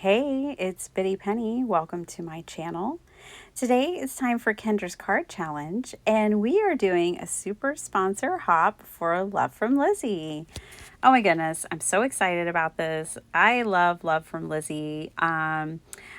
Hey, it's Biddy Penny. Welcome to my channel. Today it's time for Kendra's card challenge, and we are doing a super sponsor hop for Love from Lizzie. Oh my goodness, I'm so excited about this. I love Love from Lizzie.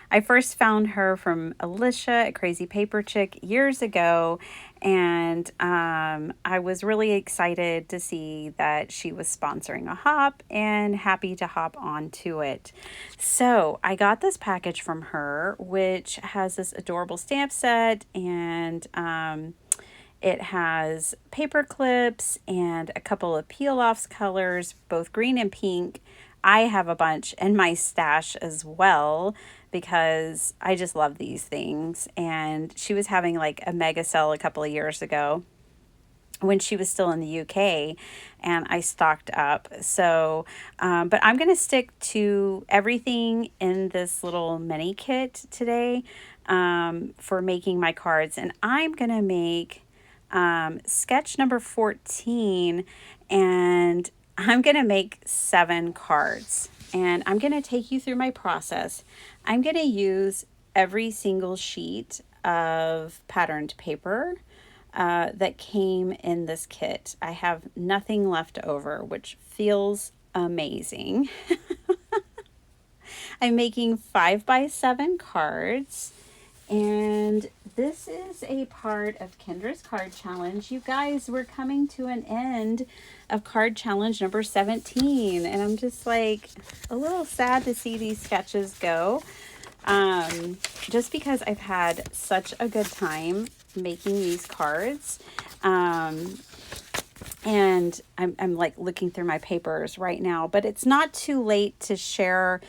I first found her from Alicia at Crazy Paper Chick years ago, and I was really excited to see that she was sponsoring a hop and happy to hop onto it. So I got this package from her, which has this adorable stamp set, and it has paper clips and a couple of peel-offs colors, both green and pink. I have a bunch in my stash as well because I just love these things. And she was having like a mega sale a couple of years ago when she was still in the UK, and I stocked up. So, but I'm going to stick to everything in this little mini kit today for making my cards. And I'm going to make sketch number 14, and I'm going to make 7 cards. And I'm going to take you through my process. I'm going to use every single sheet of patterned paper that came in this kit. I have nothing left over, which feels amazing. I'm making 5x7 cards. And this is a part of Kendra's card challenge. You guys, we're coming to an end of card challenge number 17. And I'm just like a little sad to see these sketches go. Just because I've had such a good time making these cards. And I'm like looking through my papers right now, but it's not too late to share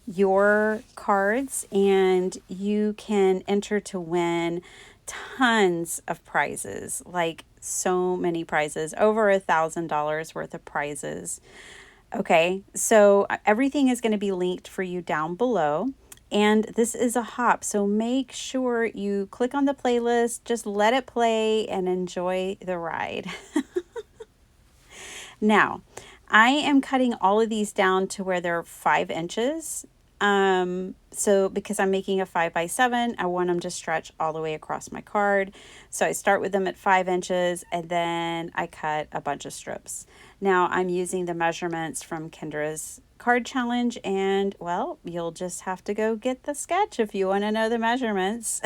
your cards, and you can enter to win tons of prizes, like so many prizes, over $1,000 worth of prizes. Okay, so everything is going to be linked for you down below. And this is a hop, so make sure you click on the playlist, just let it play and enjoy the ride. Now, I am cutting all of these down to where they're 5 inches. So because I'm making a 5x7, I want them to stretch all the way across my card. So I start with them at 5 inches, and then I cut a bunch of strips. Now I'm using the measurements from Kendra's card challenge, and well, you'll just have to go get the sketch if you want to know the measurements.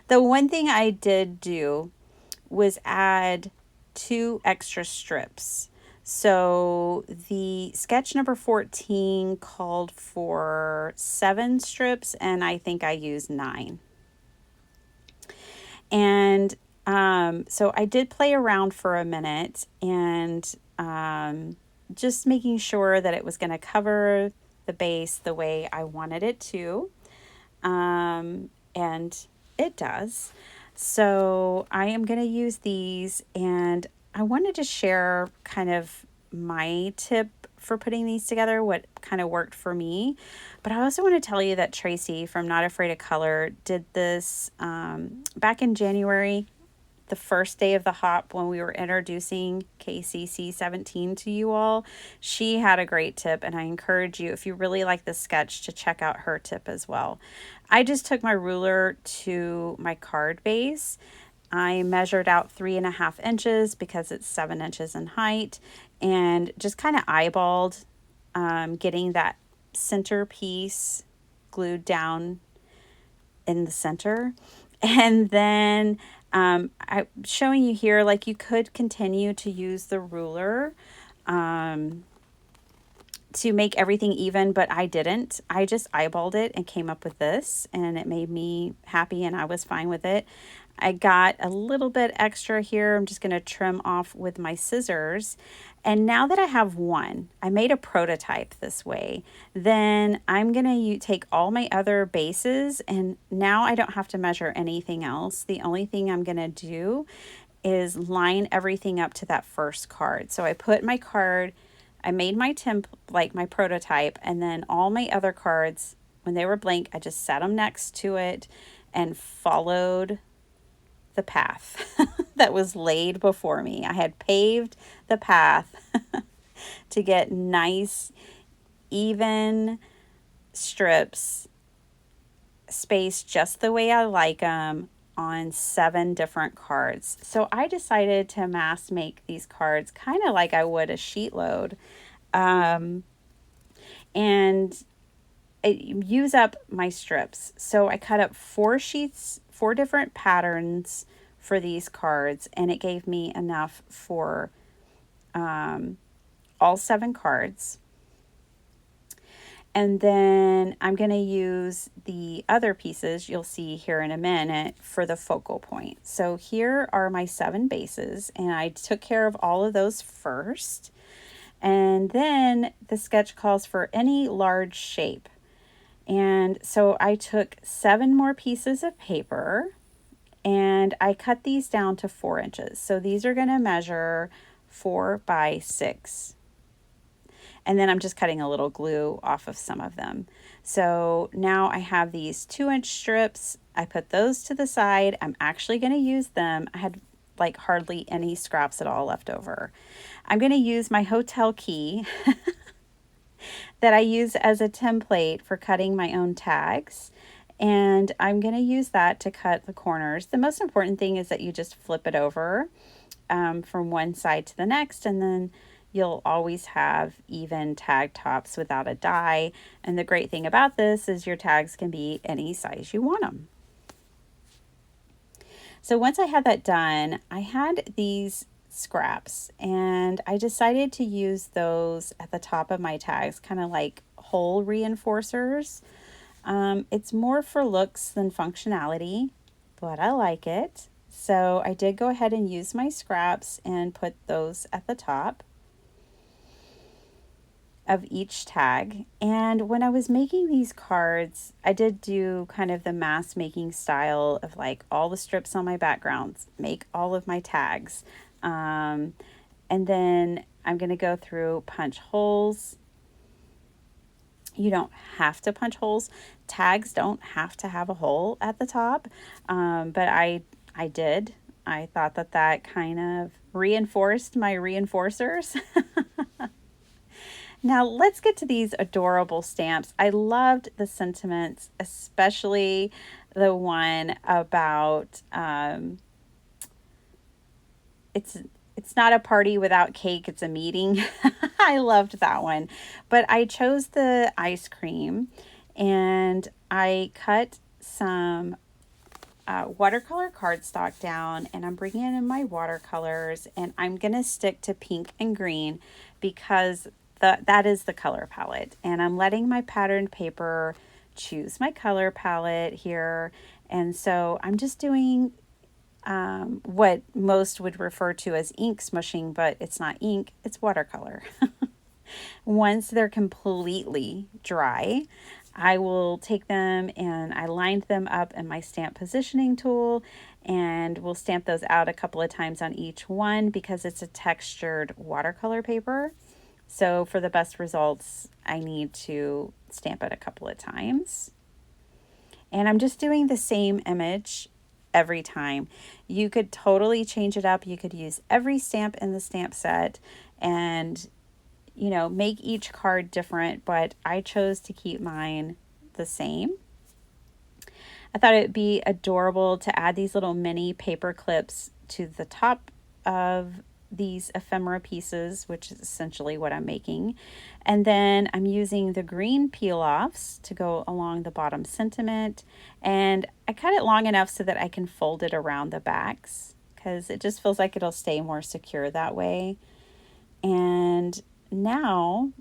The one thing I did do was add 2 extra strips. So the sketch number 14 called for 7 strips, and I think I used 9. And so I did play around for a minute, and just making sure that it was going to cover the base the way I wanted it to. And it does. So I am going to use these, and I wanted to share kind of my tip for putting these together, what kind of worked for me. But I also want to tell you that Tracy from Not Afraid of Color did this back in January, the first day of the hop when we were introducing KCC 17 to you all. She had a great tip, and I encourage you, if you really like this sketch, to check out her tip as well. I just took my ruler to my card base. I measured out 3.5 inches because it's 7 inches in height, and just kind of eyeballed getting that center piece glued down in the center. And then I'm showing you here, like, you could continue to use the ruler to make everything even, but I didn't. I just eyeballed it and came up with this, and it made me happy, and I was fine with it. I got a little bit extra here. I'm just going to trim off with my scissors. And now that I have one, I made a prototype this way. Then I'm going to take all my other bases, and now I don't have to measure anything else. The only thing I'm going to do is line everything up to that first card. So I put my card, I made my like my prototype, and then all my other cards, when they were blank, I just set them next to it and followed the path that was laid before me. I had paved the path to get nice, even strips spaced just the way I like them on 7 different cards. So I decided to mass make these cards kind of like I would a sheet load. And use up my strips. So I cut up 4 sheets, 4 different patterns for these cards, and it gave me enough for all 7 cards. And then I'm going to use the other pieces you'll see here in a minute for the focal point. So here are my 7 bases, and I took care of all of those first. And then the sketch calls for any large shape. And so I took 7 more pieces of paper and I cut these down to 4 inches. So these are going to measure 4 by 6. And then I'm just cutting a little glue off of some of them. So now I have these 2-inch strips. I put those to the side. I'm actually going to use them. I had like hardly any scraps at all left over. I'm going to use my hotel key that I use as a template for cutting my own tags. And I'm going to use that to cut the corners. The most important thing is that you just flip it over from one side to the next, and then you'll always have even tag tops without a die. And the great thing about this is your tags can be any size you want them. So once I had that done, I had these scraps and I decided to use those at the top of my tags, kind of like hole reinforcers. It's more for looks than functionality, but I like it. So I did go ahead and use my scraps and put those at the top of each tag. And when I was making these cards, I did do kind of the mass making style of like all the strips on my backgrounds, make all of my tags. And then I'm going to go through punch holes. You don't have to punch holes. Tags don't have to have a hole at the top. But I did. I thought that kind of reinforced my reinforcers. Now let's get to these adorable stamps. I loved the sentiments, especially the one about it's not a party without cake, it's a meeting. I loved that one. But I chose the ice cream and I cut some watercolor cardstock down, and I'm bringing in my watercolors, and I'm going to stick to pink and green because that is the color palette. And I'm letting my patterned paper choose my color palette here. And so I'm just doing what most would refer to as ink smushing, but it's not ink, it's watercolor. Once they're completely dry, I will take them and I lined them up in my stamp positioning tool, and we'll stamp those out a couple of times on each one because it's a textured watercolor paper. So for the best results, I need to stamp it a couple of times. And I'm just doing the same image every time. You could totally change it up. You could use every stamp in the stamp set and, you know, make each card different, but I chose to keep mine the same. I thought it'd be adorable to add these little mini paper clips to the top of these ephemera pieces, which is essentially what I'm making. And then I'm using the green peel-offs to go along the bottom sentiment, and I cut it long enough so that I can fold it around the backs because it just feels like it'll stay more secure that way. And now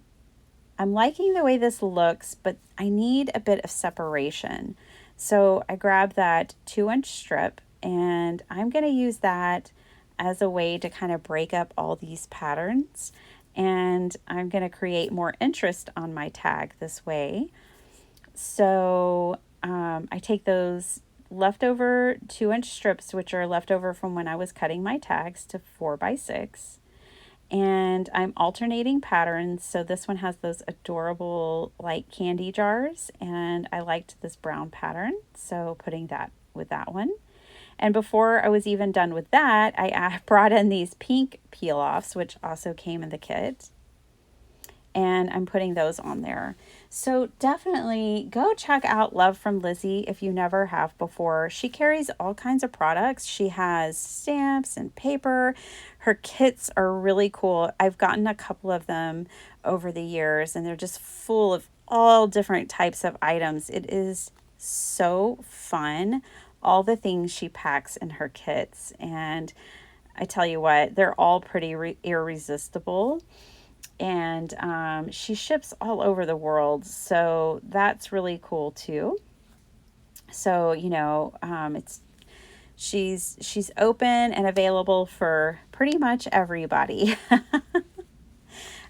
I'm liking the way this looks, but I need a bit of separation. So I grabbed that 2-inch strip and I'm going to use that as a way to kind of break up all these patterns, and I'm going to create more interest on my tag this way. So I take those leftover 2-inch strips, which are leftover from when I was cutting my tags, to 4 by 6, and I'm alternating patterns. So this one has those adorable like candy jars, and I liked this brown pattern, so putting that with that one. And before I was even done with that, I brought in these pink peel-offs, which also came in the kit. and I'm putting those on there. So definitely go check out Love from Lizzie if you never have before. She carries all kinds of products. She has stamps and paper. Her kits are really cool. I've gotten a couple of them over the years, and they're just full of all different types of items. It is so fun, all the things she packs in her kits. And I tell you what, they're all pretty irresistible. And she ships all over the world, so that's really cool too. So it's she's open and available for pretty much everybody.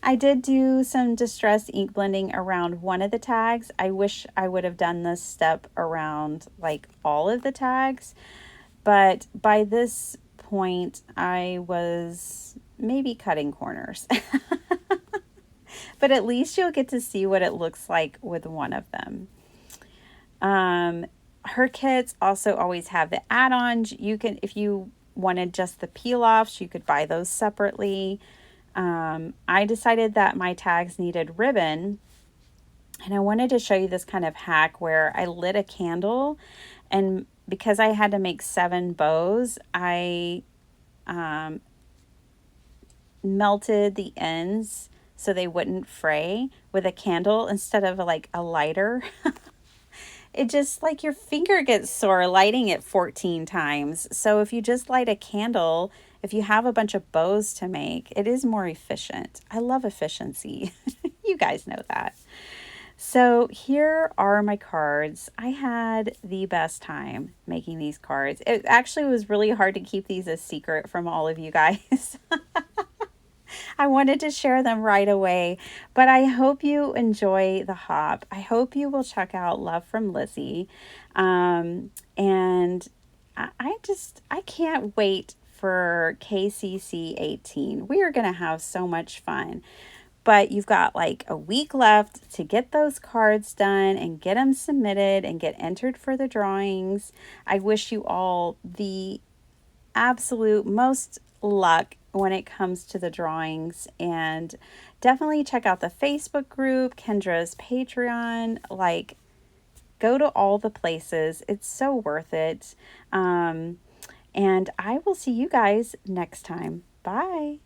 I did do some distress ink blending around one of the tags. I wish I would have done this step around like all of the tags, but by this point I was maybe cutting corners. But at least you'll get to see what it looks like with one of them. Her kits also always have the add-ons. You can, if you wanted just the peel-offs, you could buy those separately. I decided that my tags needed ribbon, and I wanted to show you this kind of hack where I lit a candle, and because I had to make 7 bows, I melted the ends so they wouldn't fray with a candle instead of like a lighter. It just like your finger gets sore lighting it 14 times. So if you just light a candle, if you have a bunch of bows to make, it is more efficient. I love efficiency. You guys know that. So here are my cards. I had the best time making these cards. It actually was really hard to keep these a secret from all of you guys. I wanted to share them right away, but I hope you enjoy the hop. I hope you will check out Love from Lizzie. And I can't wait for KCC 18. We are going to have so much fun. But you've got like a week left to get those cards done and get them submitted and get entered for the drawings. I wish you all the absolute most luck when it comes to the drawings, and definitely check out the Facebook group, Kendra's Patreon. Like, go to all the places. It's so worth it. And I will see you guys next time. Bye.